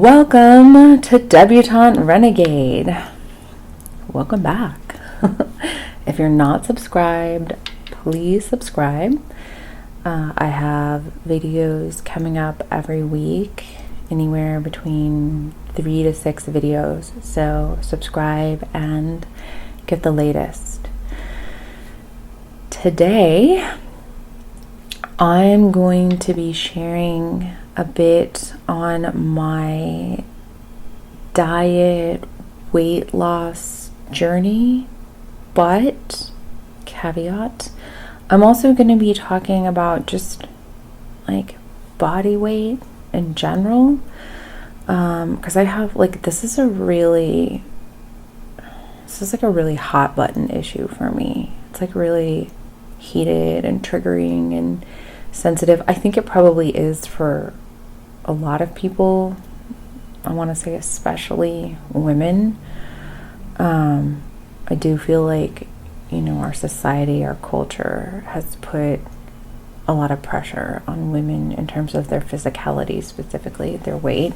Welcome to Debutante Renegade. Welcome back. If you're not subscribed, please subscribe. I have videos coming up every week, anywhere between 3 to 6 videos. So subscribe and get the latest. Today, I'm going to be sharing a bit on my diet weight loss journey, but caveat, I'm also going to be talking about just like body weight in general, because I have this is like a really hot button issue for me. It's like really heated and triggering and sensitive. I think it probably is for a lot of people. I want to say especially women. I do feel like, our society, our culture has put a lot of pressure on women in terms of their physicality, specifically their weight.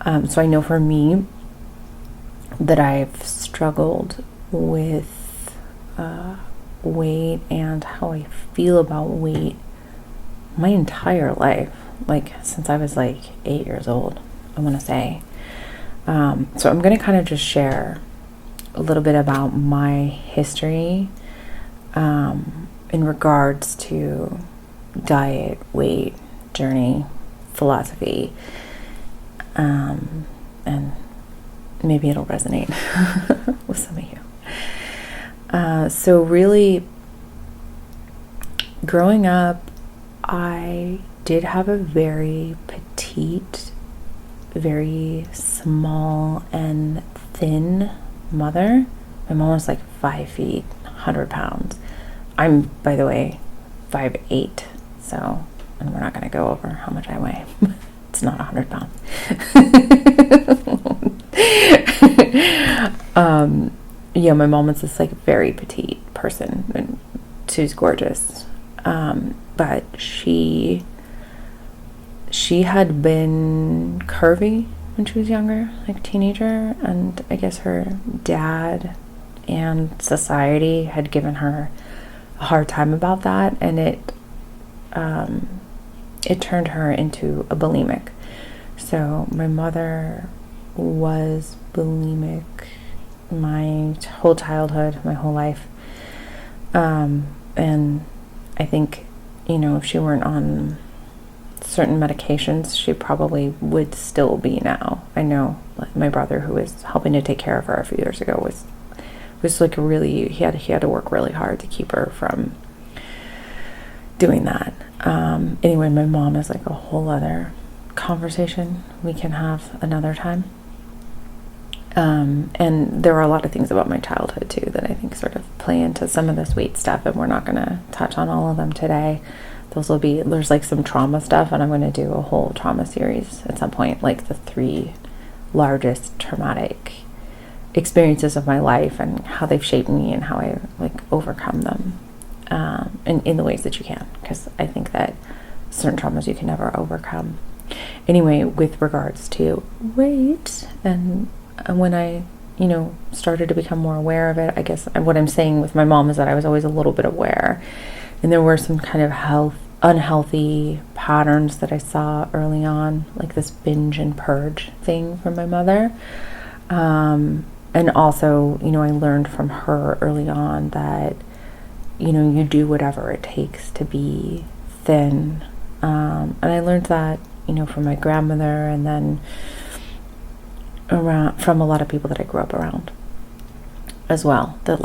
So I know for me that I've struggled with weight and how I feel about weight my entire life, since I was 8 years old, I want to say. So I'm going to kind of just share a little bit about my history in regards to diet, weight, journey, philosophy, and maybe it'll resonate with some of you. So really, growing up, I did have a very petite, very small and thin mother. My mom was 5 feet, 100 pounds. I'm, by the way, 5'8", so, and we're not going to go over how much I weigh. It's not 100 pounds. Yeah, my mom is this very petite person, and she's gorgeous. But she had been curvy when she was younger, teenager, and I guess her dad and society had given her a hard time about that, and it turned her into a bulimic. So my mother was bulimic my whole childhood, my whole life, and I think, if she weren't on certain medications, she probably would still be now. I know my brother, who was helping to take care of her a few years ago, was really, he had to work really hard to keep her from doing that. Anyway, my mom is a whole other conversation we can have another time. And there are a lot of things about my childhood too that I think sort of play into some of this weight stuff, and we're not going to touch on all of them today. There's some trauma stuff, and I'm going to do a whole trauma series at some point, the 3 largest traumatic experiences of my life and how they've shaped me and how I overcome them, in the ways that you can, because I think that certain traumas you can never overcome. Anyway, with regards to weight, and when I started to become more aware of it, I guess what I'm saying with my mom is that I was always a little bit aware, and there were some kind of unhealthy patterns that I saw early on, this binge and purge thing from my mother, and also I learned from her early on that you do whatever it takes to be thin, and I learned that from my grandmother, and then from a lot of people that I grew up around as well, that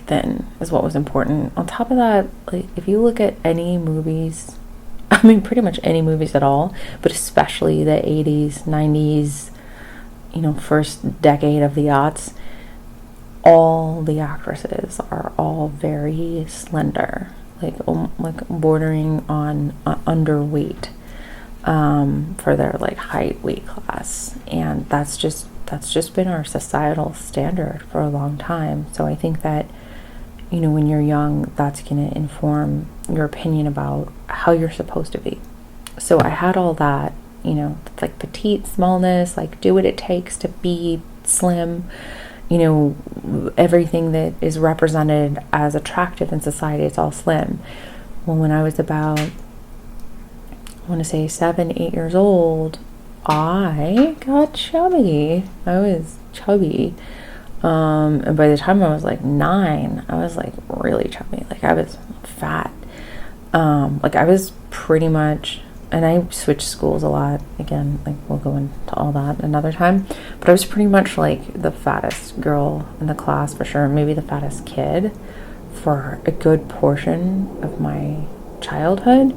thin is what was important. On top of that, if you look at any movies, I mean pretty much any movies at all, but especially the 80s, 90s, first decade of the aughts, all the actresses are all very slender, bordering on underweight, for their height, weight class, and that's just been our societal standard for a long time. So I think that when you're young, that's going to inform your opinion about how you're supposed to be. So I had all that you know, like petite, smallness, like do what it takes to be slim, you know, everything that is represented as attractive in society, it's all slim. Well, when I was about, I want to say 7, 8 years old, I got chubby. I was chubby. And by the time I was like 9, I was like really chubby. Like I was fat. Like I was pretty much, and I switched schools a lot. Again, like we'll go into all that another time. But I was pretty much like the fattest girl in the class for sure. Maybe the fattest kid for a good portion of my childhood.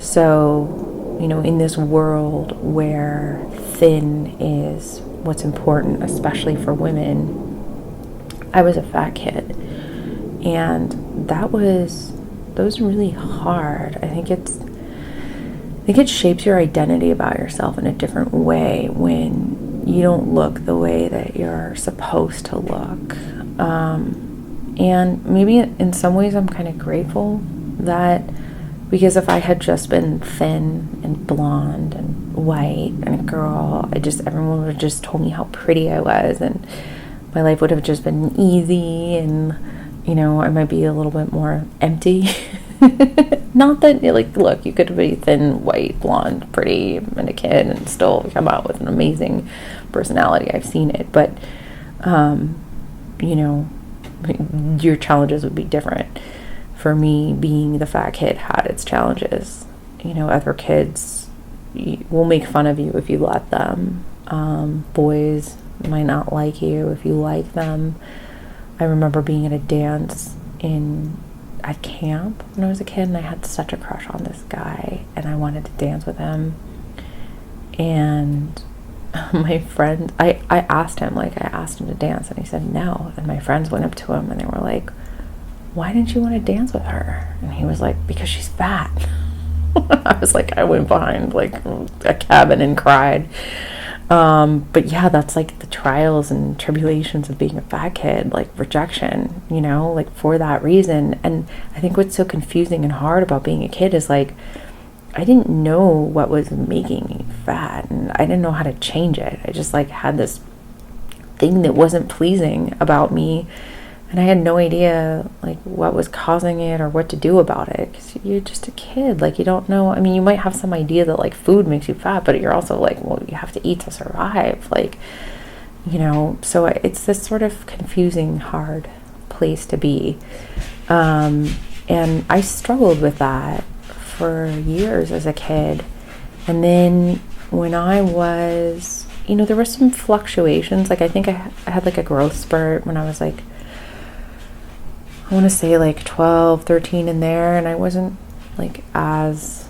So, you know, in this world where thin is what's important, especially for women, I was a fat kid. And that was really hard. I think it shapes your identity about yourself in a different way when you don't look the way that you're supposed to look. And maybe in some ways I'm kind of grateful that, because if I had just been thin and blonde and white and a girl, everyone would have just told me how pretty I was, and my life would have just been easy, and, you know, I might be a little bit more empty. Not that, like, look, you could be thin, white, blonde, pretty, and a kid and still come out with an amazing personality. I've seen it. But, you know, your challenges would be different. For me, being the fat kid had its challenges. You know, other kids will make fun of you if you let them. Boys might not like you if you like them. I remember being at a dance at camp when I was a kid, and I had such a crush on this guy, and I wanted to dance with him. And my friend, I asked him to dance, and he said no. And my friends went up to him and they were like, "Why didn't you want to dance with her?" And he was like, "Because she's fat." I was like, I went behind like a cabin and cried. But yeah, that's like the trials and tribulations of being a fat kid, like rejection, you know, like for that reason. And I think what's so confusing and hard about being a kid is like, I didn't know what was making me fat, and I didn't know how to change it. I just like had this thing that wasn't pleasing about me, and I had no idea like what was causing it or what to do about it, because you're just a kid. Like, you don't know. I mean, you might have some idea that like food makes you fat, but you're also like, well, you have to eat to survive, like, you know. So it's this sort of confusing, hard place to be, and I struggled with that for years as a kid. And then when I was, you know, there were some fluctuations. Like, I think I had like a growth spurt when I was like, I want to say like 12, 13 in there, and I wasn't like as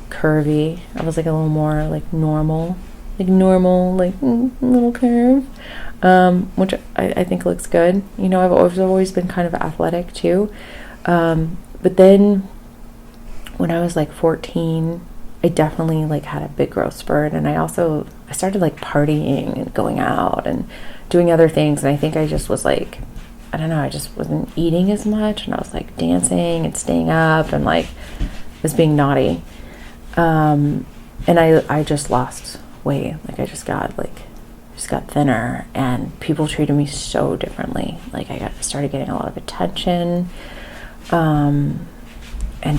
curvy. I was like a little more like normal, like little curve, which I think looks good. You know, I've always been kind of athletic too. But then when I was like 14, I definitely like had a big growth spurt, and I started like partying and going out and doing other things, and I think I just was like, I don't know, I just wasn't eating as much, and I was like dancing and staying up and like was being naughty. And I just lost weight. Like I just got thinner, and people treated me so differently. Like I started getting a lot of attention, and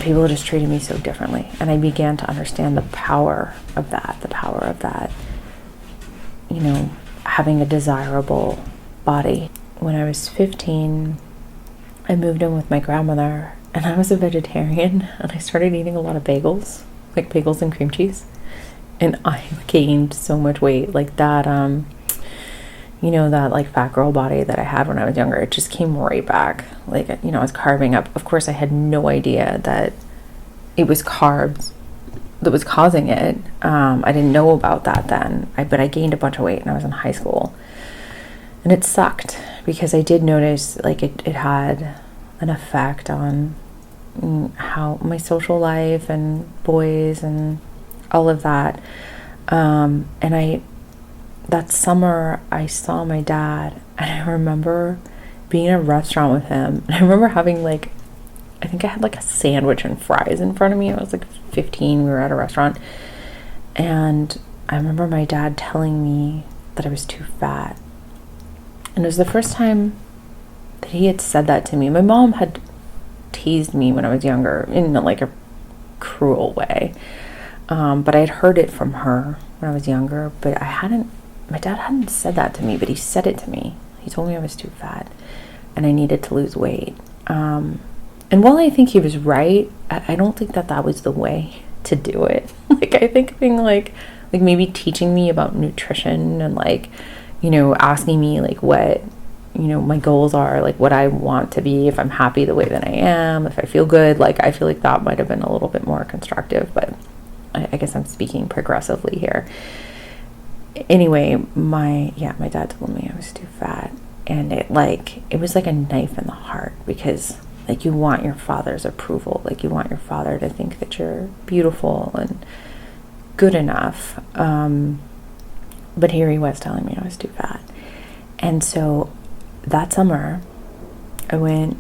people just treated me so differently. And I began to understand the power of that, you know, having a desirable body. When I was 15, I moved in with my grandmother, and I was a vegetarian, and I started eating a lot of bagels, like bagels and cream cheese, and I gained so much weight. Like that, you know, that like fat girl body that I had when I was younger, it just came right back. Like, you know, I was carving up. Of course, I had no idea that it was carbs that was causing it. I didn't know about that then, but I gained a bunch of weight when I was in high school. And it sucked, because I did notice like it had an effect on how my social life and boys and all of that. And that summer I saw my dad, and I remember being in a restaurant with him, and I remember having like, I think I had like a sandwich and fries in front of me. I was like 15, we were at a restaurant, And I remember my dad telling me that I was too fat. And it was the first time that he had said that to me. My mom had teased me when I was younger in like a cruel way. But I had heard it from her when I was younger, but my dad hadn't said that to me, but he said it to me. He told me I was too fat and I needed to lose weight. And while I think he was right, I don't think that was the way to do it. Like, I think being like maybe teaching me about nutrition and like, you know, asking me like what, you know, my goals are, like what I want to be, if I'm happy the way that I am, if I feel good, like I feel like that might have been a little bit more constructive, but I guess I'm speaking progressively here. Anyway, my dad told me I was too fat, and it was like a knife in the heart, because like you want your father's approval, like you want your father to think that you're beautiful and good enough. But here he was telling me I was too fat. And so that summer I went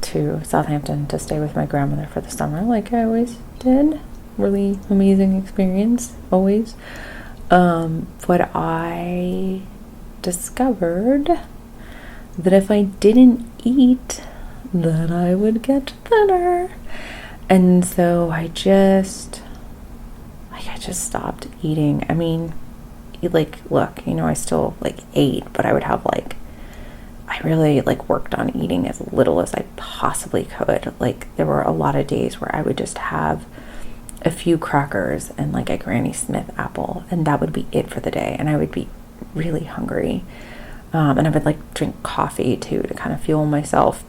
to Southampton to stay with my grandmother for the summer, like I always did. Really amazing experience, always. But I discovered that if I didn't eat, that I would get thinner. And so I just stopped eating. I mean, like, look, you know, I still like ate, but I would have like, I really like worked on eating as little as I possibly could. Like, there were a lot of days where I would just have a few crackers and like a Granny Smith apple, and that would be it for the day. And I would be really hungry. And I would like drink coffee too to kind of fuel myself.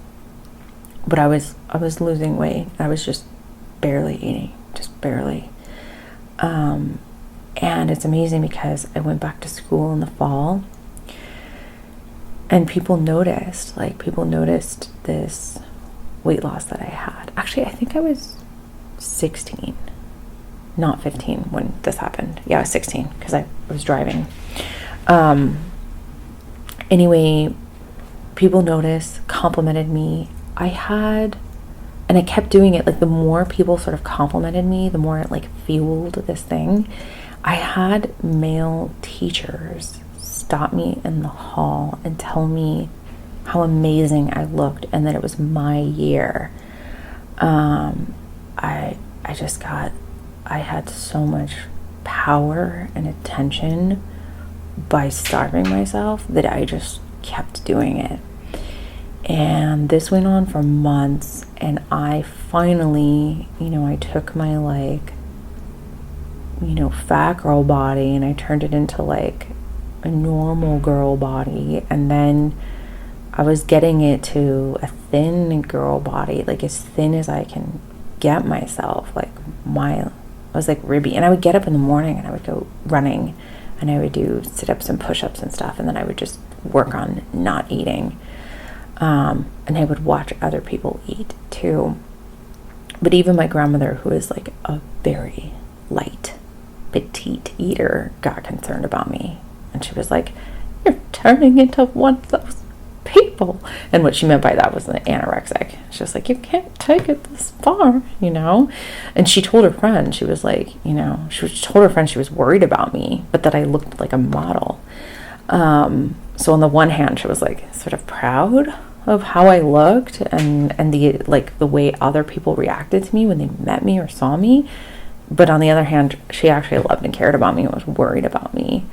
But I was losing weight. I was just barely eating, just barely. And it's amazing because I went back to school in the fall, and people noticed this weight loss that I had. Actually, I think I was 16, not 15 when this happened. Yeah, I was 16 because I was driving. Anyway, people noticed, complimented me. And I kept doing it. Like, the more people sort of complimented me, the more it like fueled this thing. I had male teachers stop me in the hall and tell me how amazing I looked and that it was my year. I had so much power and attention by starving myself that I just kept doing it. And this went on for months, and I finally, you know, I took my like, you know, fat girl body and I turned it into like a normal girl body, and then I was getting it to a thin girl body, like as thin as I can get myself. Like, I was like ribby, and I would get up in the morning and I would go running and I would do sit-ups and push-ups and stuff, and then I would just work on not eating. And I would watch other people eat too. But even my grandmother, who is like a very light, petite eater, got concerned about me. And she was like, "You're turning into one of those people." And what she meant by that was an anorexic. She was like, "You can't take it this far, you know?" And she told her friend, she was like, you know, she told her friend she was worried about me, but that I looked like a model. So on the one hand, she was like sort of proud of how I looked and the like the way other people reacted to me when they met me or saw me. But on the other hand, she actually loved and cared about me and was worried about me,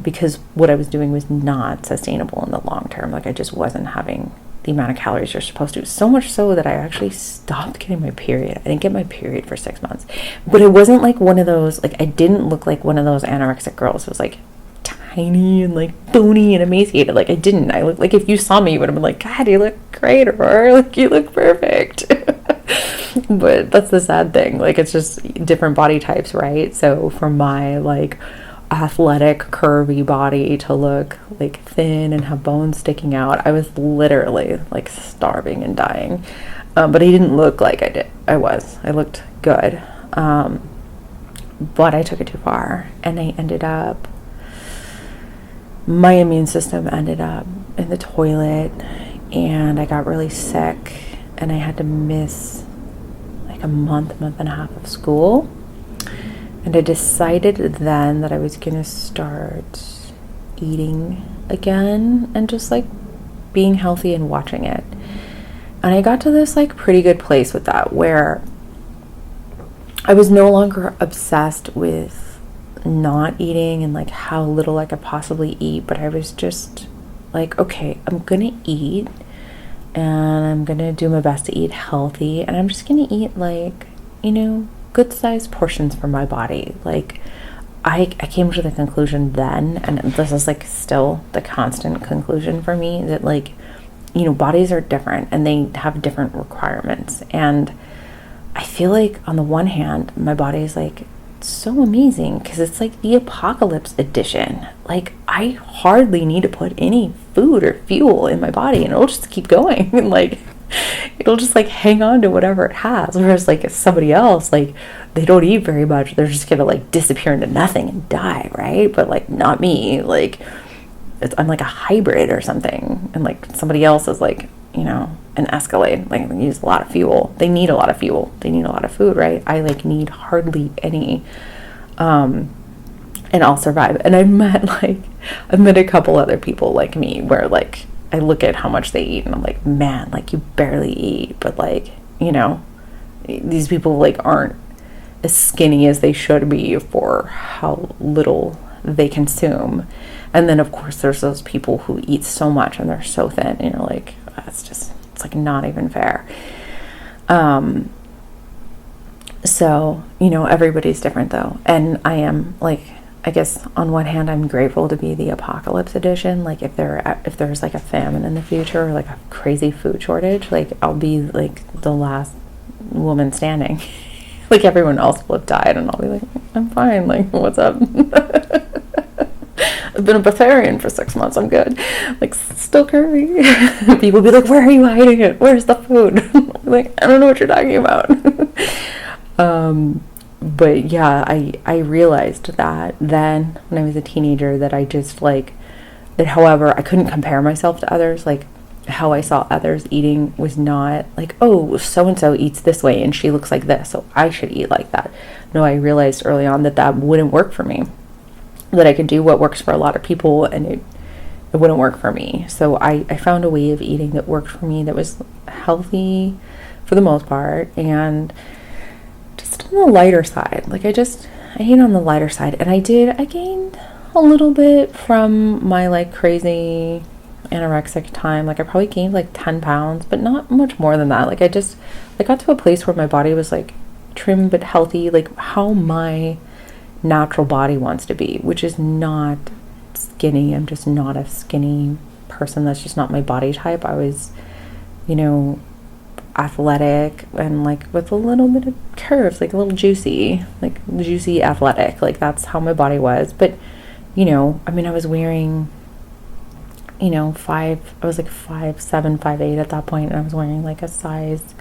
because what I was doing was not sustainable in the long term. Like, I just wasn't having the amount of calories you're supposed to. So much so that I actually stopped getting my period. I didn't get my period for 6 months. But it wasn't like one of those, like, I didn't look like one of those anorexic girls. It was like tiny and like bony and emaciated. Like, I didn't. I looked like, if you saw me, you would have been like, "God, you look great," or like, "You look perfect." But that's the sad thing. Like, it's just different body types, right? So for my like athletic, curvy body to look like thin and have bones sticking out, I was literally like starving and dying. But I didn't look like I did. I looked good. But I took it too far, and my immune system ended up in the toilet, and I got really sick, and I had to miss like a month and a half of school. And I decided then that I was going to start eating again and just like being healthy and watching it. And I got to this like pretty good place with that, where I was no longer obsessed with not eating and like how little I could possibly eat, but I was just like, okay, I'm gonna eat and I'm gonna do my best to eat healthy, and I'm just gonna eat like, good sized portions for my body. Like I came to the conclusion then, and this is like still the constant conclusion for me, that like, bodies are different and they have different requirements. And I feel like on the one hand, my body is like so amazing because it's like the apocalypse edition. Like I hardly need to put any food or fuel in my body and it'll just keep going. And like it'll just like hang on to whatever it has. Whereas like somebody else, like they don't eat very much. They're just gonna like disappear into nothing and die, right? But like not me. Like I'm like a hybrid or something. And like somebody else is like, an Escalade. Like they use a lot of fuel. They need a lot of fuel. They need a lot of food, right? I like need hardly any. And I'll survive. And I've met a couple other people like me where like I look at how much they eat and I'm like, man, like you barely eat, but like, these people like aren't as skinny as they should be for how little they consume. And then of course there's those people who eat so much and they're so thin, and you're like, it's like not even fair. So, everybody's different though. And I am like, I guess on one hand, I'm grateful to be the apocalypse edition. Like if there's like a famine in the future or like a crazy food shortage, like I'll be like the last woman standing. Like everyone else will have died and I'll be like, I'm fine. Like, what's up? I've been a Breatharian for 6 months. I'm good. Like, still curry. People be like, where are you hiding it? Where's the food? Like, I don't know what you're talking about. But yeah, I realized that then when I was a teenager that I just like, that however, I couldn't compare myself to others. Like how I saw others eating was not like, oh, so-and-so eats this way and she looks like this, so I should eat like that. No, I realized early on that wouldn't work for me. That I could do what works for a lot of people and it wouldn't work for me. So I found a way of eating that worked for me, that was healthy for the most part and just on the lighter side. Like I ate on the lighter side, and I gained a little bit from my like crazy anorexic time. Like I probably gained like 10 pounds, but not much more than that. Like I got to a place where my body was like trim but healthy, like how my natural body wants to be, which is not skinny. I'm just not a skinny person. That's just not my body type. I was, athletic and like with a little bit of curves, like a little juicy athletic. Like that's how my body was. But, I was wearing, I was like 5'7", 5'8" at that point, and I was wearing like a size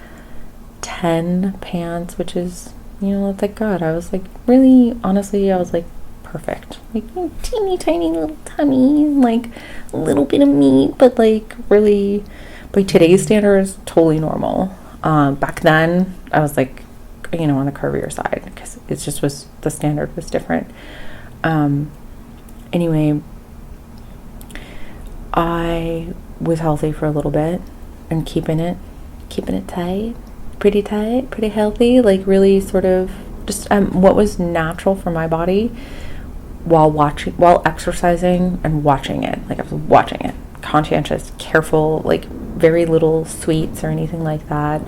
10 pants, which is, thank God. I was like, really, honestly, I was like perfect. Like teeny tiny little tummy, like a little bit of meat, but like really, by today's standards, totally normal. Back then, I was like, on the curvier side because it just was, the standard was different. Anyway, I was healthy for a little bit and keeping it tight, pretty healthy, like really sort of just what was natural for my body while exercising and watching it. Like I was watching it, conscientious, careful, like very little sweets or anything like that.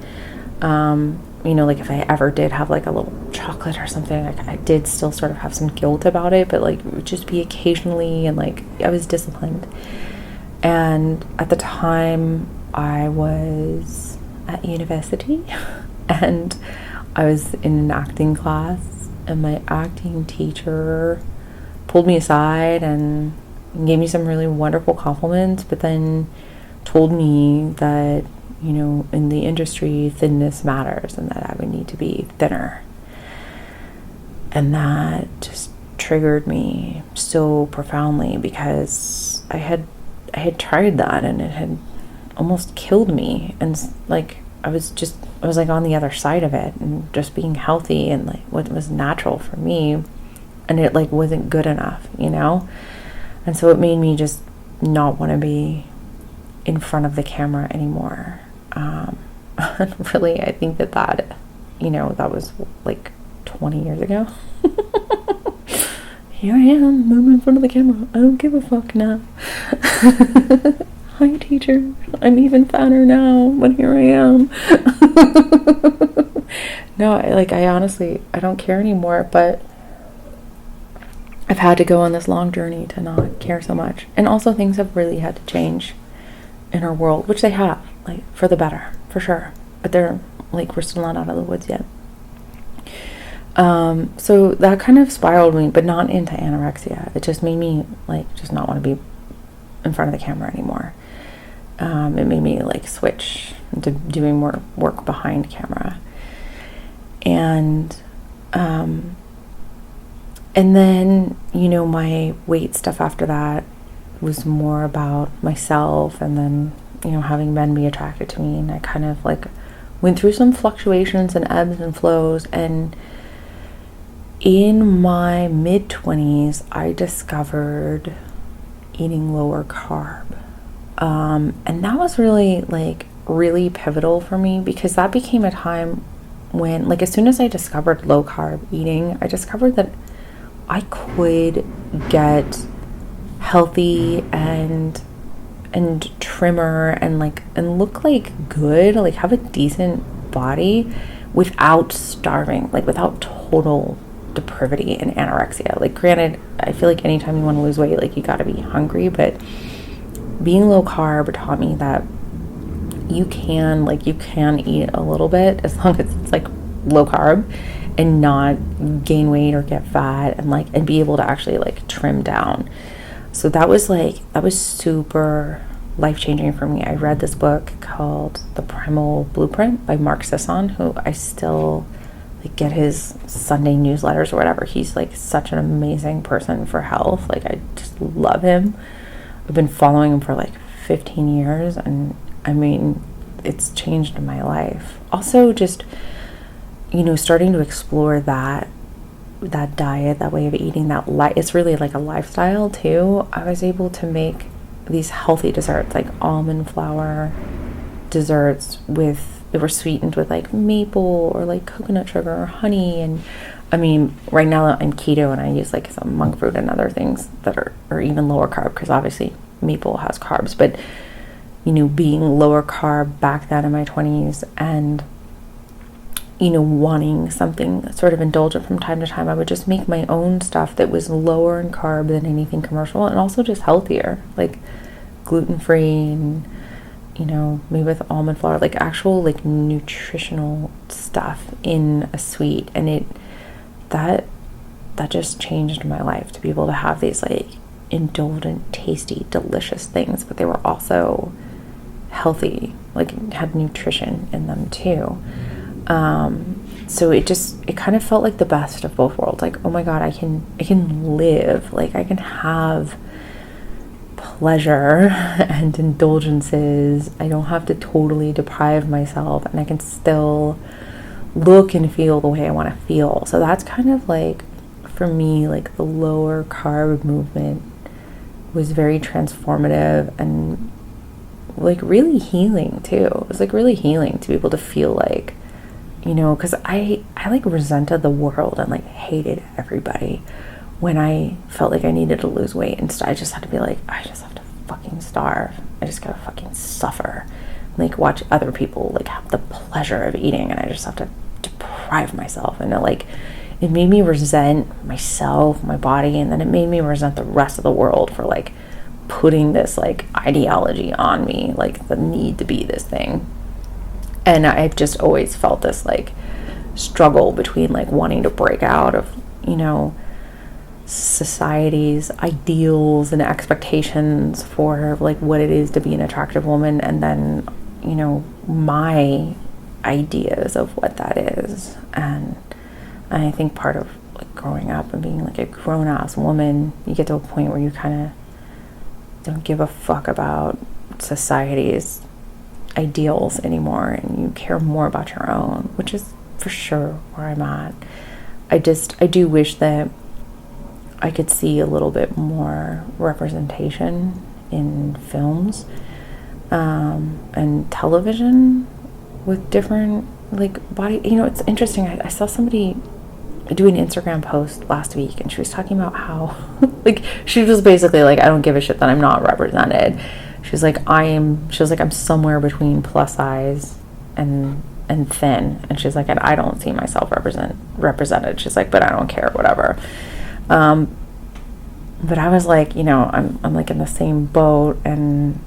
Like if I ever did have like a little chocolate or something, like I did still sort of have some guilt about it, but like it would just be occasionally, and like I was disciplined. And at the time I was at university and I was in an acting class, and my acting teacher pulled me aside and gave me some really wonderful compliments, but then told me that, in the industry, thinness matters and that I would need to be thinner. And that just triggered me so profoundly because I had tried that and it had almost killed me. And like, I was just I was like on the other side of it and just being healthy and like what was natural for me, and it like wasn't good enough, you know? And so it made me just not want to be in front of the camera anymore. Really, I think that, you know, that was like 20 years ago. Here I am, I'm in front of the camera. I don't give a fuck now. Hi, teacher. I'm even fatter now, but here I am. No, I honestly, I don't care anymore, but I've had to go on this long journey to not care so much. And also things have really had to change in our world, which they have, like, for the better, for sure. But they're, like, we're still not out of the woods yet. So that kind of spiraled me, but not into anorexia. It just made me, like, just not want to be in front of the camera anymore. It made me, like, switch into doing more work behind camera. And then, you know, my weight stuff after that was more about myself, and then, you know, having men be attracted to me, and I kind of, like, went through some fluctuations and ebbs and flows, and in my mid-20s, I discovered eating lower carb. And that was really, like, really pivotal for me, because that became a time when, like, as soon as I discovered low carb eating, I discovered that I could get healthy and trimmer and look like good, like have a decent body without starving, like without total depravity and anorexia. Like, granted, I feel like anytime you want to lose weight, like, you got to be hungry, but being low carb taught me that you can eat a little bit as long as it's like low carb and not gain weight or get fat, and be able to actually like trim down. So that was super life-changing for me. I read this book called The Primal Blueprint by Mark Sisson, who I still like get his Sunday newsletters or whatever. He's like such an amazing person for health. Like, I just love him. I've been following him for like 15 years, and I mean, it's changed my life. Also, just, you know, starting to explore that diet, that way of eating, it's really like a lifestyle too. I was able to make these healthy desserts, like almond flour desserts they were sweetened with like maple or like coconut sugar or honey. And I mean, right now I'm keto, and I use like some monk fruit and other things that are even lower carb, because obviously maple has carbs. But, you know, being lower carb back then in my 20s, and, you know, wanting something sort of indulgent from time to time, I would just make my own stuff that was lower in carb than anything commercial, and also just healthier, like gluten-free, and, you know, made with almond flour, like actual like nutritional stuff in a sweet. And that just changed my life, to be able to have these like indulgent, tasty, delicious things, but they were also healthy, like had nutrition in them too. So it kind of felt like the best of both worlds. Like, oh my God, I can live, like I can have pleasure and indulgences. I don't have to totally deprive myself, and I can still look and feel the way I want to feel. So that's kind of like, for me, like the lower carb movement was very transformative and like really healing too. It was like really healing to be able to feel like, you know, because I like resented the world and like hated everybody when I felt like I needed to lose weight, and I just had to be like, I just have to fucking starve. I just gotta fucking suffer, like watch other people like have the pleasure of eating, and I just have to deprive myself. And it made me resent myself, my body, and then it made me resent the rest of the world for like putting this like ideology on me, like the need to be this thing. And I've just always felt this like struggle between like wanting to break out of, you know, society's ideals and expectations for like what it is to be an attractive woman, and then, you know, my ideas of what that is. And I think part of like growing up and being like a grown-ass woman, you get to a point where you kind of don't give a fuck about society's ideals anymore, and you care more about your own, which is for sure where I'm at. I do wish that I could see a little bit more representation in films and television with different like body. It's interesting. I saw somebody do an Instagram post last week, and she was talking about how like she was basically like, I don't give a shit that I'm not represented. She's like, I'm somewhere between plus size and thin, and she's like, and I don't see myself represented. She's like, but I don't care, whatever. But I was like, I'm like in the same boat, and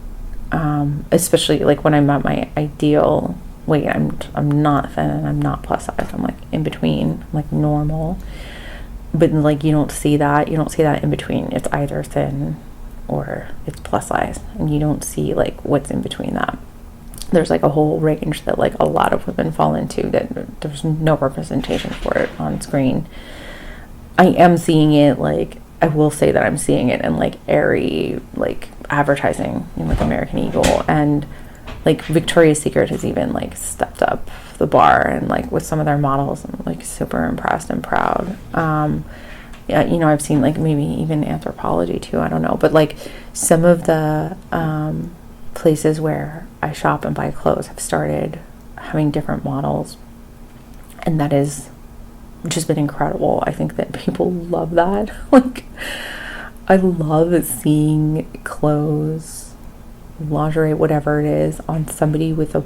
especially like when I'm at my ideal weight, I'm not thin and I'm not plus size. I'm like in between, I'm like normal. But like you don't see that in between. It's either thin or it's plus size, and you don't see like what's in between that. There's like a whole range that like a lot of women fall into that there's no representation for it on screen. I am seeing it, like I will say that I'm seeing it in like airy like advertising with American Eagle, and like Victoria's Secret has even like stepped up the bar, and like with some of their models I'm like super impressed and proud. Yeah, I've seen like maybe even Anthropology too, I don't know, but like some of the places where I shop and buy clothes have started having different models, and that is just been incredible. I think that people love that. Like I love seeing clothes, lingerie, whatever it is, on somebody with a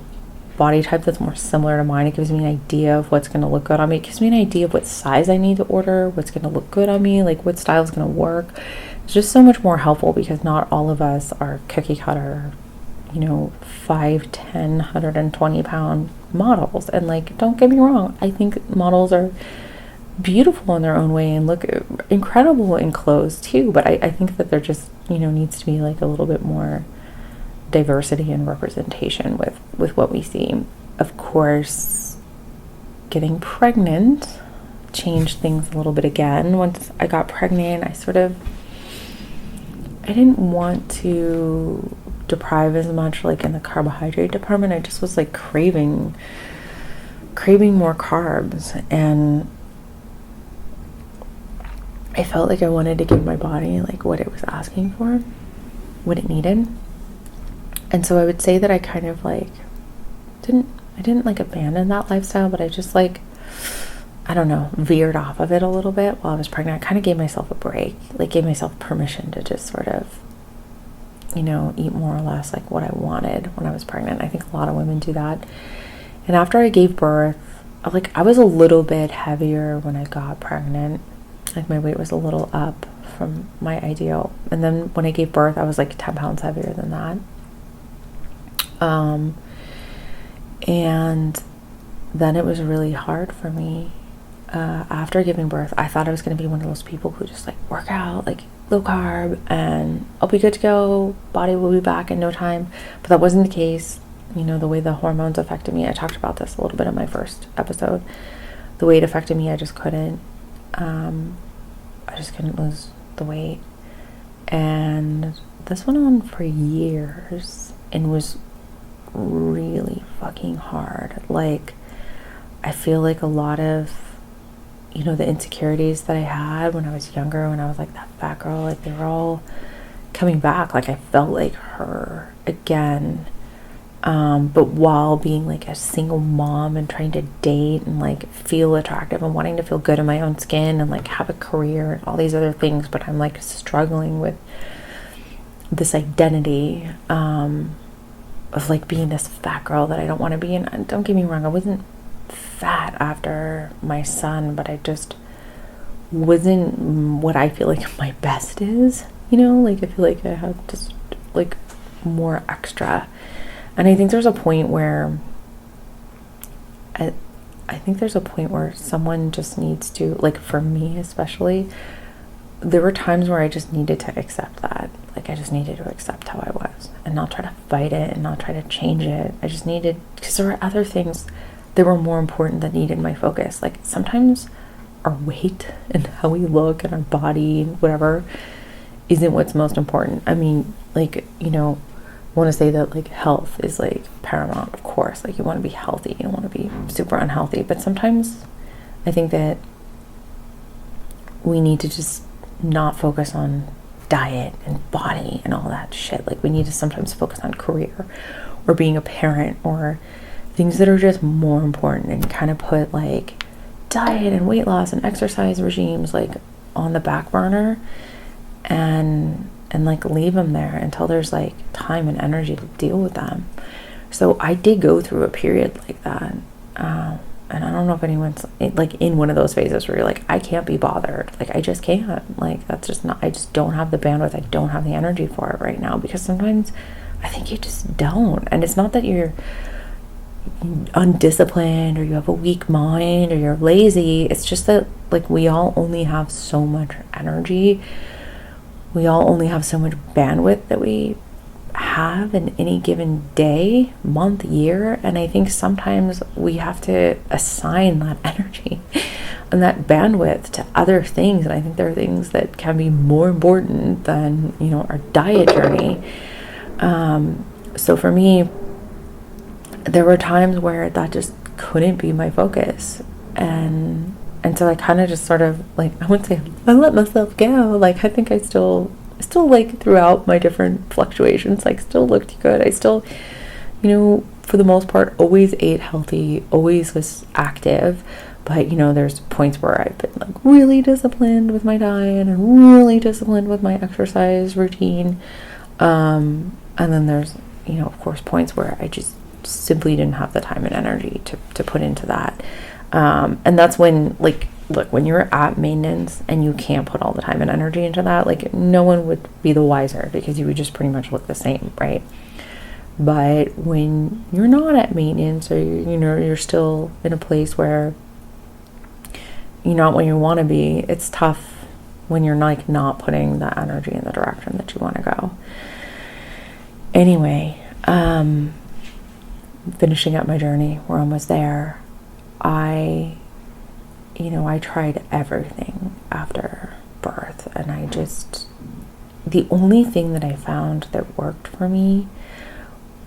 body type that's more similar to mine. It gives me an idea of what's going to look good on me. It gives me an idea of what size I need to order, what's going to look good on me, like what style is going to work. It's just so much more helpful, because not all of us are cookie cutter 5, 10, 120 pound models. And like, don't get me wrong, I think models are beautiful in their own way and look incredible in clothes too, but I think that there just needs to be like a little bit more diversity and representation with what we see. Of course, getting pregnant changed things a little bit again. Once I got pregnant, I didn't want to deprive as much like in the carbohydrate department. I just was like craving more carbs, and I felt like I wanted to give my body like what it was asking for, what it needed. And so I would say that I kind of like didn't like abandon that lifestyle, but I just like, I don't know, veered off of it a little bit while I was pregnant. I kind of gave myself a break, like gave myself permission to just sort of, eat more or less like what I wanted when I was pregnant. I think a lot of women do that. And after I gave birth, like I was a little bit heavier when I got pregnant. Like my weight was a little up from my ideal. And then when I gave birth, I was like 10 pounds heavier than that. And then it was really hard for me. After giving birth, I thought I was going to be one of those people who just like work out, like low carb, and I'll be good to go. Body will be back in no time. But that wasn't the case. The way the hormones affected me, I talked about this a little bit in my first episode. The way it affected me, I just couldn't lose the weight. And this went on for years and was really fucking hard. Like, I feel like a lot of the insecurities that I had when I was younger, when I was like that fat girl, like they were all coming back. Like I felt like her again, but while being like a single mom and trying to date and like feel attractive and wanting to feel good in my own skin and like have a career and all these other things. But I'm like struggling with this identity of like being this fat girl that I don't want to be. And don't get me wrong, I wasn't fat after my son, but I just wasn't what I feel like my best is, like I feel like I have just like more extra. And I think there's a point where someone just needs to, like for me especially, there were times where I just needed to accept that. Like I just needed to accept how I was and not try to fight it and not try to change it. I just needed, because there were other things that were more important that needed my focus. Like sometimes our weight and how we look and our body and whatever isn't what's most important. I mean, like, want to say that like health is like paramount, of course. Like you want to be healthy, you don't want to be super unhealthy. But sometimes I think that we need to just not focus on diet and body and all that shit. Like we need to sometimes focus on career or being a parent or things that are just more important, and kind of put like diet and weight loss and exercise regimes like on the back burner, and like leave them there until there's like time and energy to deal with them. So I did go through a period like that, and I don't know if anyone's like in one of those phases where you're like, I can't be bothered, like I just can't, like that's just not, I just don't have the bandwidth, I don't have the energy for it right now. Because sometimes I think you just don't, and it's not that you're undisciplined or you have a weak mind or you're lazy. It's just that like we all only have so much energy, we all only have so much bandwidth that we have in any given day, month, year. And I think sometimes we have to assign that energy and that bandwidth to other things. And I think there are things that can be more important than, you know, our diet journey. So for me, there were times where that just couldn't be my focus. And so I kind of just sort of like, I wouldn't say I let myself go. Like I think I still like throughout my different fluctuations, like still looked good. I still, you know, for the most part, always ate healthy, always was active. But, you know, there's points where I've been like really disciplined with my diet and really disciplined with my exercise routine. And then there's, you know, of course, points where I just simply didn't have the time and energy to put into that. And that's when, like, look, when you're at maintenance and you can't put all the time and energy into that, like no one would be the wiser, because you would just pretty much look the same, right? But when you're not at maintenance, or you know, you're still in a place where you're not where you want to be, it's tough when you're like not putting the energy in the direction that you want to go. Anyway, finishing up my journey, we're almost there. I tried everything after birth, and the only thing that I found that worked for me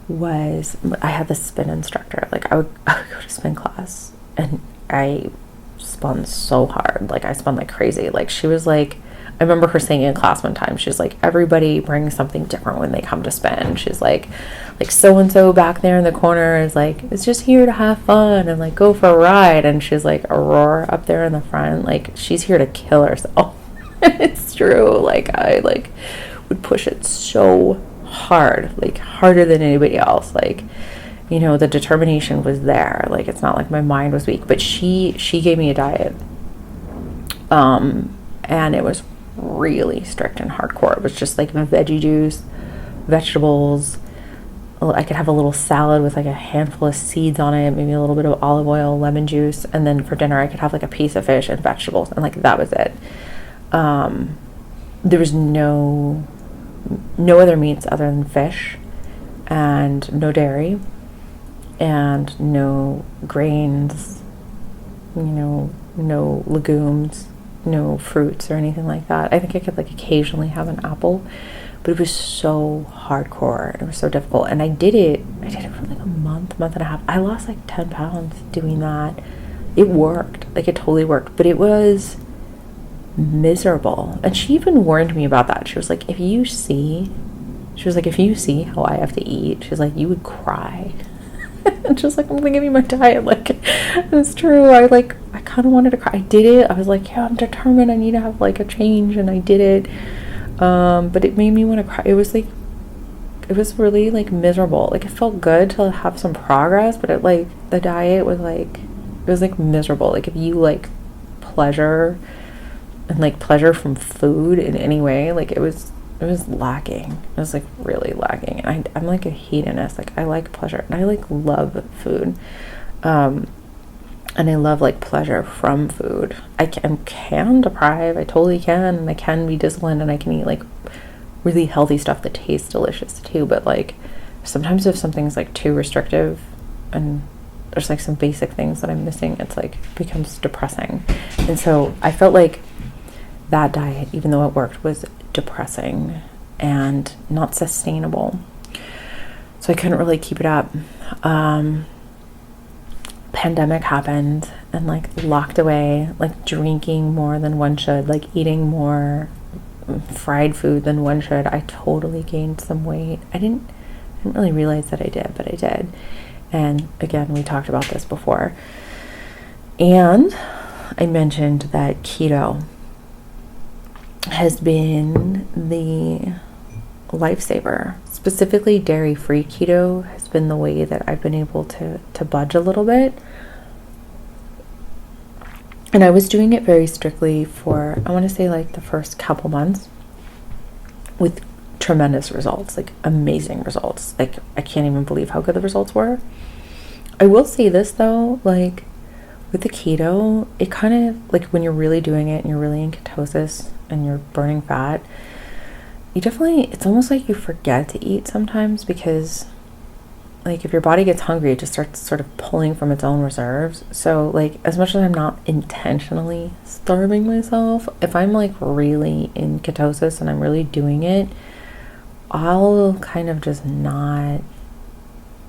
was, I had this spin instructor. Like I would go to spin class, and I spun so hard. Like I spun like crazy. Like she was like, I remember her saying in class one time, she's like, everybody brings something different when they come to spin. She's like so-and-so back there in the corner is like, it's just here to have fun and like go for a ride. And she's like, Aurora up there in the front, like she's here to kill herself. It's true. Like I like would push it so hard, like harder than anybody else. Like, you know, the determination was there. Like it's not like my mind was weak, but she gave me a diet. And it was really strict and hardcore. It was just like veggie juice, vegetables. I could have a little salad with like a handful of seeds on it, maybe a little bit of olive oil, lemon juice, and then for dinner I could have like a piece of fish and vegetables, and like that was it. There was no other meats other than fish, and no dairy, and no grains, you know, no legumes, no fruits or anything like that. I think I could like occasionally have an apple, but it was so hardcore. It was so difficult. And I did it for like a month and a half. I lost like 10 pounds doing that. It worked. Like it totally worked, but it was miserable. And she even warned me about that. She was like, if you see how I have to eat, she's like, you would cry. And just like, I'm gonna give you my diet. Like, it's true. I kind of wanted to cry. I did it. I was like, yeah, I'm determined. I need to have like a change, and I did it. But it made me want to cry. It was really like miserable. Like it felt good to have some progress, but it like the diet was like, it was like miserable. Like if you like pleasure and like pleasure from food in any way, like it was lacking. It was like really lacking. And I'm like a hedonist. Like I like pleasure and I like love food. And I love like pleasure from food. I can deprive. I totally can. And I can be disciplined, and I can eat like really healthy stuff that tastes delicious too. But like sometimes if something's like too restrictive and there's like some basic things that I'm missing, it's like becomes depressing. And so I felt like that diet, even though it worked, was depressing and not sustainable. So I couldn't really keep it up. Pandemic happened and like locked away, like drinking more than one should, like eating more fried food than one should. I totally gained some weight. I didn't really realize that I did, but I did. And again, we talked about this before. And I mentioned that keto has been the lifesaver. Specifically, dairy-free keto has been the way that I've been able to budge a little bit. And I was doing it very strictly for, I want to say like the first couple months with tremendous results, like amazing results. Like I can't even believe how good the results were. I will say this though, like with the keto, it kind of, like when you're really doing it and you're really in ketosis and you're burning fat, you definitely, it's almost like you forget to eat sometimes, because like if your body gets hungry, it just starts sort of pulling from its own reserves. So like as much as I'm not intentionally starving myself, if I'm like really in ketosis and I'm really doing it, I'll kind of just not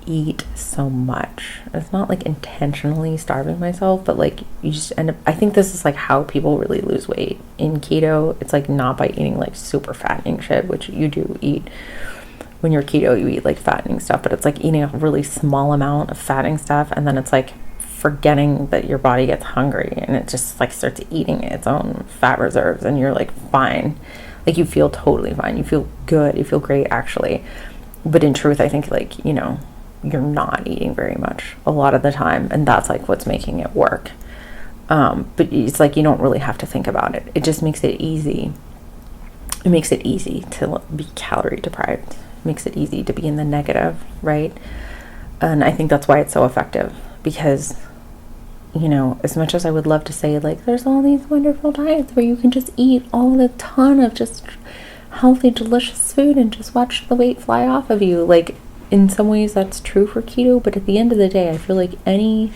eat so much. It's not like intentionally starving myself, but like you just end up, I think this is like how people really lose weight in keto. It's like not by eating like super fattening shit, which you do eat when you're keto, you eat like fattening stuff, but it's like eating a really small amount of fattening stuff, and then it's like forgetting that your body gets hungry and it just like starts eating its own fat reserves, and you're like fine, like you feel totally fine, you feel good, you feel great actually, but in truth I think like, you know, you're not eating very much a lot of the time, and that's like what's making it work. But it's like you don't really have to think about it. It just makes it easy. It makes it easy to be calorie deprived. It makes it easy to be in the negative, right? And I think that's why it's so effective, because, you know, as much as I would love to say like there's all these wonderful diets where you can just eat all the ton of just healthy, delicious food and just watch the weight fly off of you, like in some ways that's true for keto, but at the end of the day, I feel like any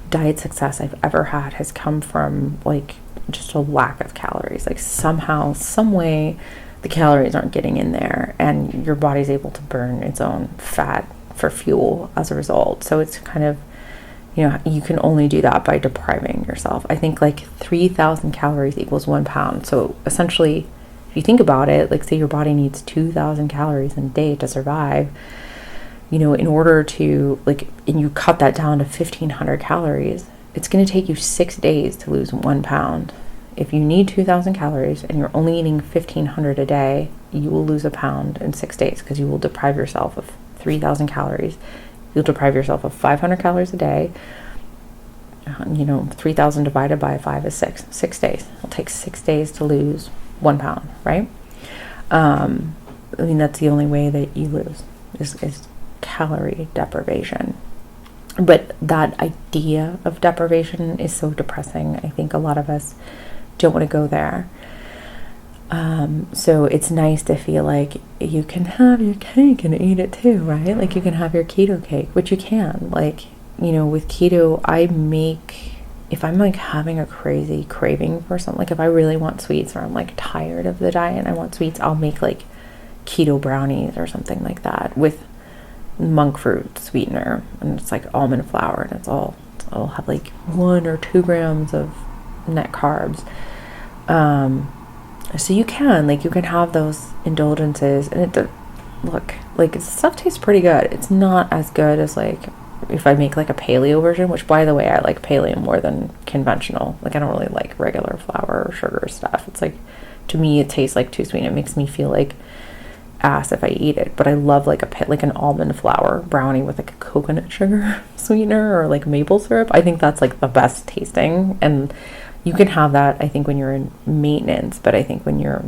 diet success I've ever had has come from like just a lack of calories. Like somehow, some way, the calories aren't getting in there, and your body's able to burn its own fat for fuel as a result. So it's kind of, you know, you can only do that by depriving yourself. I think like 3,000 calories equals 1 pound. So essentially, if you think about it, like say your body needs 2,000 calories in a day to survive, you know, in order to like, and you cut that down to 1,500 calories, it's going to take you 6 days to lose 1 pound. If you need 2,000 calories and you're only eating 1,500 a day, you will lose a pound in 6 days, because you will deprive yourself of 3,000 calories. You'll deprive yourself of 500 calories a day. You know, 3,000 divided by 5 is 6. 6 days. It'll take 6 days to lose 1 pound, right? I mean, that's the only way that you lose is calorie deprivation. But that idea of deprivation is so depressing. I think a lot of us don't want to go there. So it's nice to feel like you can have your cake and eat it too, right? Like you can have your keto cake, which you can. Like, you know, with keto, I make, if I'm like having a crazy craving for something, like if I really want sweets or I'm like tired of the diet and I want sweets, I'll make like keto brownies or something like that with monk fruit sweetener, and it's like almond flour, and I'll have like 1 or 2 grams of net carbs. So you can have those indulgences, and look, like stuff tastes pretty good. It's not as good as like if I make like a paleo version, which by the way, I like paleo more than conventional. Like I don't really like regular flour or sugar stuff. It's like, to me, it tastes like too sweet. It makes me feel like ass if I eat it. But I love like an almond flour brownie with like a coconut sugar sweetener or like maple syrup. I think that's like the best tasting, and you can have that I think when you're in maintenance, but I think when you're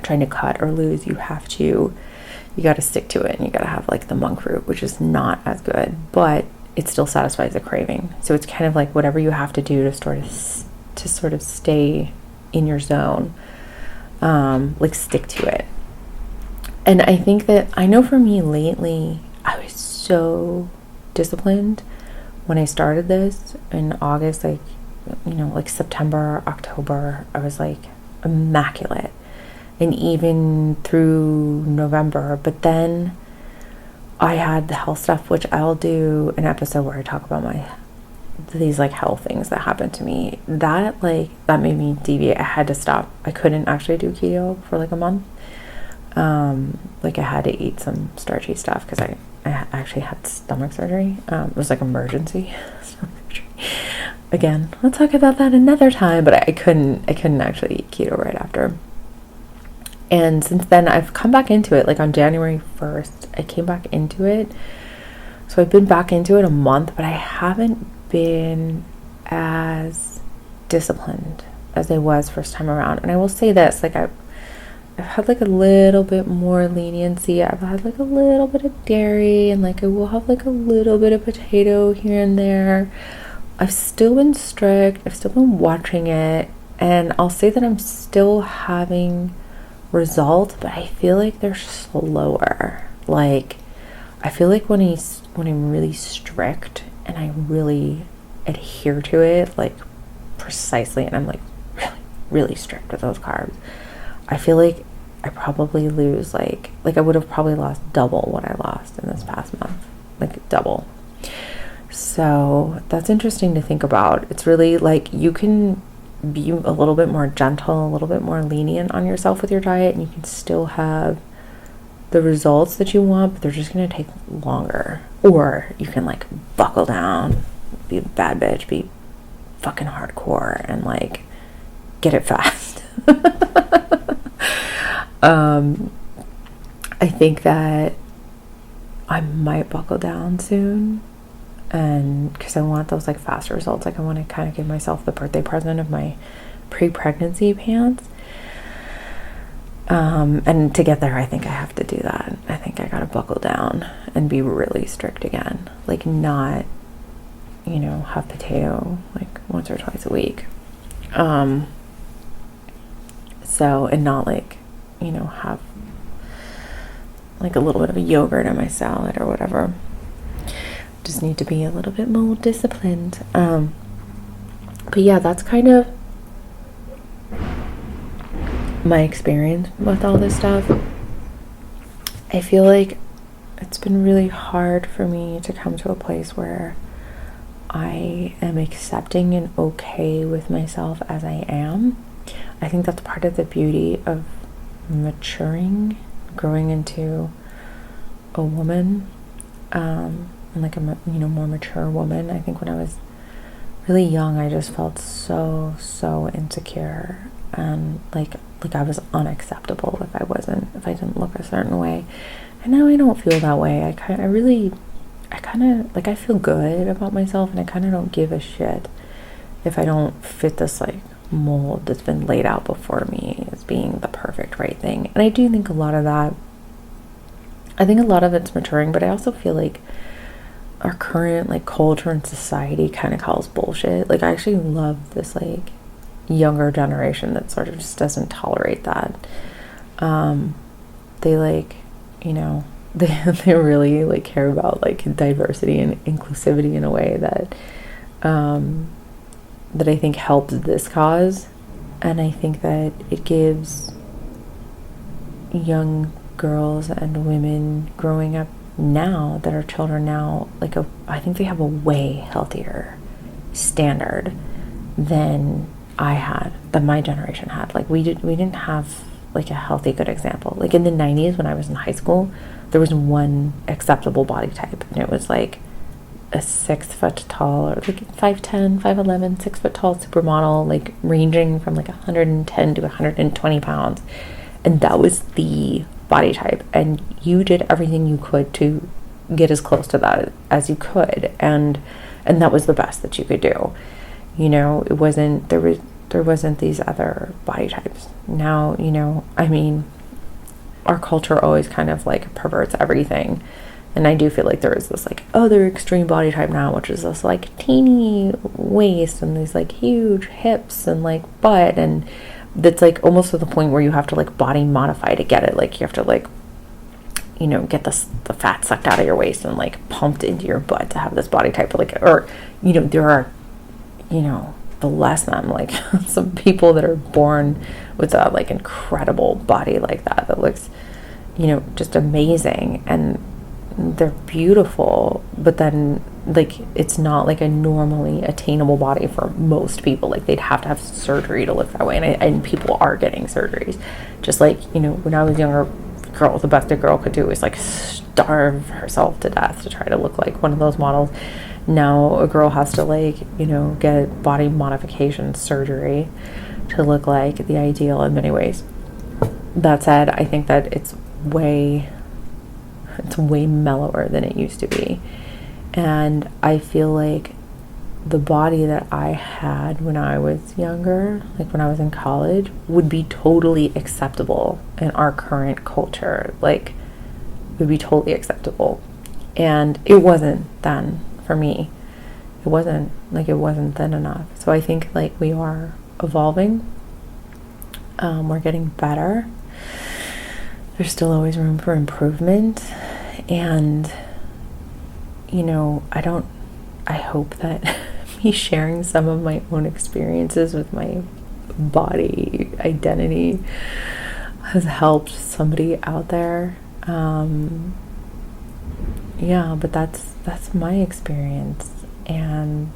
trying to cut or lose, you got to stick to it, and you got to have like the monk fruit, which is not as good, but it still satisfies the craving. So it's kind of like whatever you have to do to sort of stay in your zone, like stick to it. And I think that, I know for me lately, I was so disciplined when I started this in August, like, you know, like September, October, I was like immaculate. And even through November. But then I had the health stuff, which I'll do an episode where I talk about these like health things that happened to me. That made me deviate. I had to stop. I couldn't actually do keto for like a month. I had to eat some starchy stuff because I actually had stomach surgery. It was like emergency stomach surgery. Again, I'll talk about that another time, but I couldn't actually eat keto right after. And since then I've come back into it. Like on January 1st, I came back into it. So I've been back into it a month, but I haven't been as disciplined as I was first time around. And I will say this, like I've had like a little bit more leniency. I've had like a little bit of dairy, and like I will have like a little bit of potato here and there. I've still been strict. I've still been watching it, and I'll say that I'm still having results, but I feel like they're slower. Like I feel like when I'm really strict and I really adhere to it like precisely, and I'm like really, really strict with those carbs, I feel like I probably lose like I would have probably lost double what I lost in this past month, like double. So that's interesting to think about. It's really like you can be a little bit more gentle, a little bit more lenient on yourself with your diet, and you can still have the results that you want, but they're just going to take longer. Or you can like buckle down, be a bad bitch, be fucking hardcore, and like get it fast. I think that I might buckle down soon, and because I want those like fast results. Like I want to kind of give myself the birthday present of my pre-pregnancy pants. And to get there, I think I have to do that. I think I gotta buckle down and be really strict again. Like not, have potato like once or twice a week. So, and not like, have like a little bit of a yogurt in my salad or whatever. Just need to be a little bit more disciplined. But yeah, that's kind of my experience with all this stuff. I feel like it's been really hard for me to come to a place where I am accepting and okay with myself as I am. I think that's part of the beauty of maturing, growing into a woman, and like a more mature woman. I think when I was really young, I just felt so insecure, and like I was unacceptable if I didn't look a certain way. And now I don't feel that way. I feel good about myself, and I kind of don't give a shit if I don't fit this like mold that's been laid out before me as being the perfect right thing. And I do think a lot of it's maturing, but I also feel like our current like culture and society kind of calls bullshit. Like I actually love this like younger generation that sort of just doesn't tolerate that. They like, they really like care about like diversity and inclusivity in a way that that I think helps this cause. And I think that it gives young girls and women growing up now that are children now, like I think they have a way healthier standard than that my generation had. Like we didn't have like a healthy, good example. Like in the 90s when I was in high school, there was one acceptable body type, and it was like a 6 foot tall, or like 5'10", 5'11", 6 foot tall supermodel, like ranging from like 110 to 120 pounds. And that was the body type, and you did everything you could to get as close to that as you could, and that was the best that you could do. It wasn't, there wasn't these other body types. Now, I mean, our culture always kind of like perverts everything. And I do feel like there is this like other extreme body type now, which is this like teeny waist and these like huge hips and like butt, and that's like almost to the point where you have to like body modify to get it. Like you have to like, get the fat sucked out of your waist and like pumped into your butt to have this body type. Or there are, the less than like some people that are born with a like incredible body like that looks, just amazing. And they're beautiful, but then like it's not like a normally attainable body for most people. Like they'd have to have surgery to look that way, and people are getting surgeries. Just like, you know, when I was younger, girl, the best a girl could do is like starve herself to death to try to look like one of those models. Now a girl has to, like, you know, get body modification surgery to look like the ideal in many ways. That said, I think that it's way mellower than it used to be. And I feel like the body that I had when I was younger, like when I was in college, would be totally acceptable in our current culture. Like, would be totally acceptable. And it wasn't then for me. It wasn't then enough. So I think like we are evolving. We're getting better. There's still always room for improvement. And, you know, I hope that me sharing some of my own experiences with my body identity has helped somebody out there. Yeah, but that's my experience. And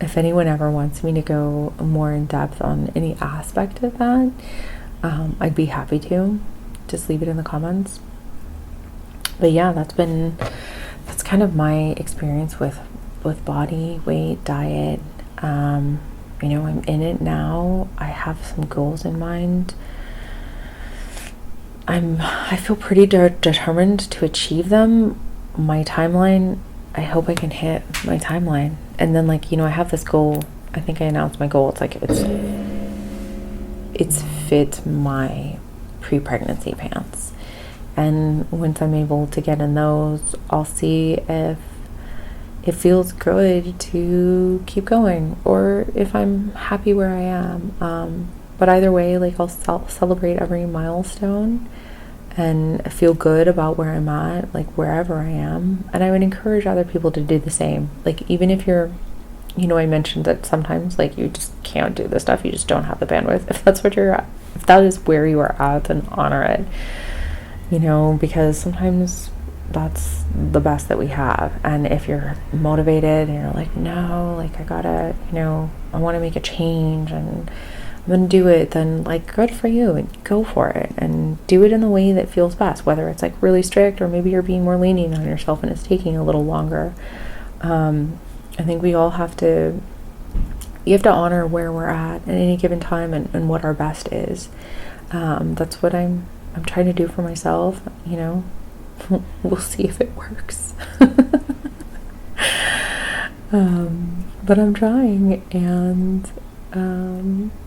if anyone ever wants me to go more in depth on any aspect of that, I'd be happy to. Just leave it in the comments. But yeah, that's kind of my experience with body weight, diet. You know, I'm in it now. I have some goals in mind. I feel pretty determined to achieve them. My timeline, I hope I can hit my timeline. And then, like, you know, I have this goal. I think I announced my goal. It's like it's fit my pre-pregnancy pants. And once I'm able to get in those, I'll see if it feels good to keep going or if I'm happy where I am. But either way, like, I'll celebrate every milestone and feel good about where I'm at, like wherever I am. And I would encourage other people to do the same. Like, even if you're, you know, I mentioned that sometimes like you just can't do this stuff, you just don't have the bandwidth. If that's what you're at, if that is where you are at, then honor it. You know, because sometimes that's the best that we have. And if you're motivated and you're like, no, like I gotta, you know, I want to make a change and I'm gonna do it, then like good for you, and go for it and do it in the way that feels best, whether it's like really strict or maybe you're being more lenient on yourself and it's taking a little longer. I think we all have to honor where we're at any given time and what our best is. That's what I'm trying to do for myself, you know. We'll see if it works. But I'm trying, and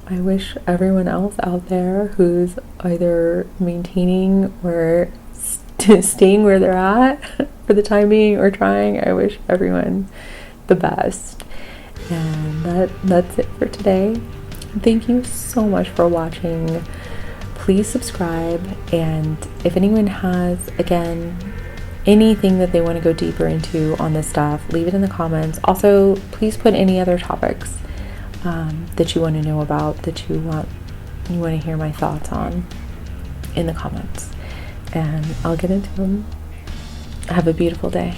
I wish everyone else out there who's either maintaining or staying where they're at for the time being or trying, I wish everyone the best. And that's it for today. Thank you so much for watching. Please subscribe, and if anyone has, again, anything that they want to go deeper into on this stuff, leave it in the comments. Also, please put any other topics that you want to know about, that you want to hear my thoughts on in the comments, and I'll get into them. Have a beautiful day.